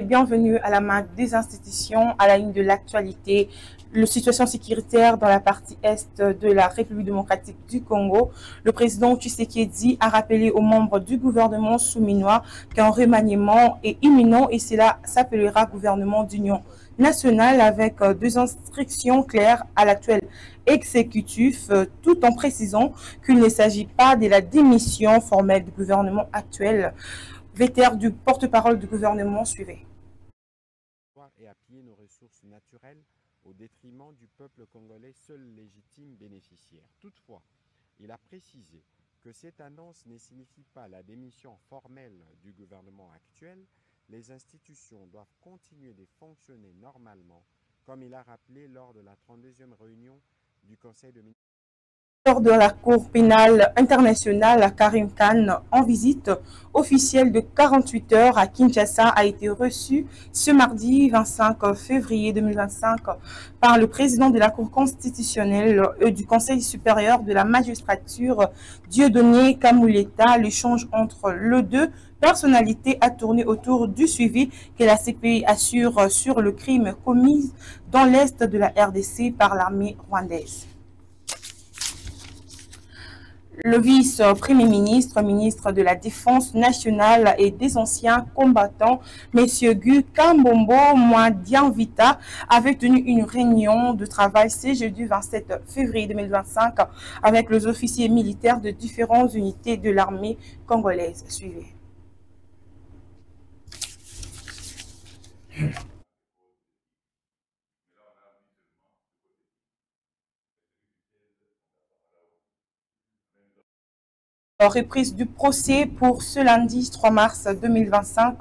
Bienvenue à la marque des institutions, à la ligne de l'actualité. La situation sécuritaire dans la partie est de la République démocratique du Congo. Le président Tshisekedi a rappelé aux membres du gouvernement souminois qu'un remaniement est imminent et cela s'appellera gouvernement d'union nationale avec deux instructions claires à l'actuel exécutif, tout en précisant qu'il ne s'agit pas de la démission formelle du gouvernement actuel. Vétère du porte-parole du gouvernement suivait. Et à piller nos ressources naturelles au détriment du peuple congolais, seul légitime bénéficiaire. Toutefois, il a précisé que cette annonce ne signifie pas la démission formelle du gouvernement actuel. Les institutions doivent continuer de fonctionner normalement, comme il a rappelé lors de la 32e réunion du Conseil de ministres. Lors de la Cour pénale internationale, Karim Khan, en visite officielle de 48 heures à Kinshasa, a été reçu ce mardi 25 février 2025 par le président de la Cour constitutionnelle et du Conseil supérieur de la magistrature, Dieudonné Kamuleta. L'échange entre les deux personnalités a tourné autour du suivi que la CPI assure sur le crime commis dans l'est de la RDC par l'armée rwandaise. Le vice-premier ministre, ministre de la Défense nationale et des anciens combattants, M. Gu Kambombo Mwadianvita, avait tenu une réunion de travail ce jeudi 27 février 2025 avec les officiers militaires de différentes unités de l'armée congolaise. Suivez. Reprise du procès pour ce lundi 3 mars 2025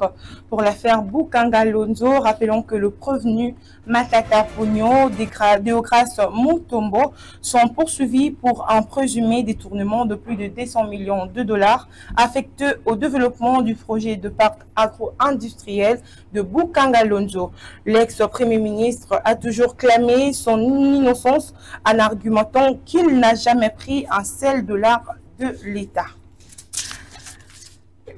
pour l'affaire Bukanga Lonzo. Rappelons que le prévenu Matata Pogno, Deograce Mutombo sont poursuivis pour un présumé détournement de plus de 200 millions de dollars affectés au développement du projet de parc agro-industriel de Bukanga Lonzo. L'ex-premier ministre a toujours clamé son innocence en argumentant qu'il n'a jamais pris un seul dollar de l'État.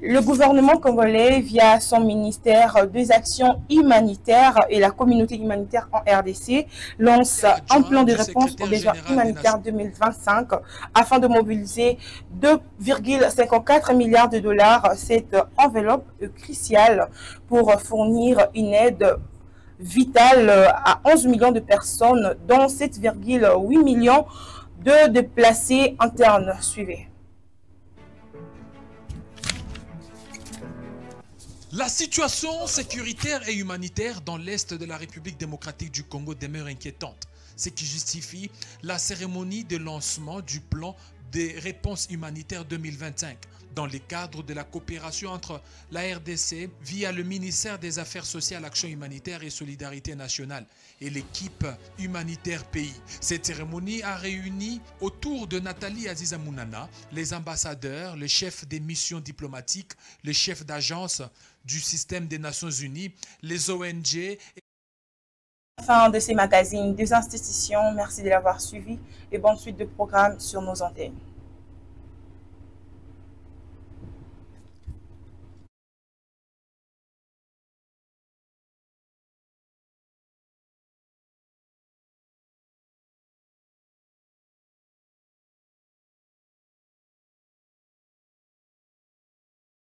Le gouvernement congolais, via son ministère des Actions humanitaires et la communauté humanitaire en RDC, lance un plan de réponse aux besoins humanitaires 2025 afin de mobiliser 2,54 milliards de dollars. Cette enveloppe est cruciale pour fournir une aide vitale à 11 millions de personnes, dont 7,8 millions de déplacés internes. Suivez. La situation sécuritaire et humanitaire dans l'est de la République démocratique du Congo demeure inquiétante, ce qui justifie la cérémonie de lancement du plan de réponse humanitaire 2025 dans le cadre de la coopération entre la RDC via le ministère des Affaires sociales, Action humanitaire et Solidarité nationale et l'équipe humanitaire pays. Cette cérémonie a réuni autour de Nathalie Aziza Mounana les ambassadeurs, le chef des missions diplomatiques, le chef d'agence du système des Nations Unies, les ONG. Fin de ces magazines des institutions, merci de l'avoir suivi et bonne suite de programmes sur nos antennes.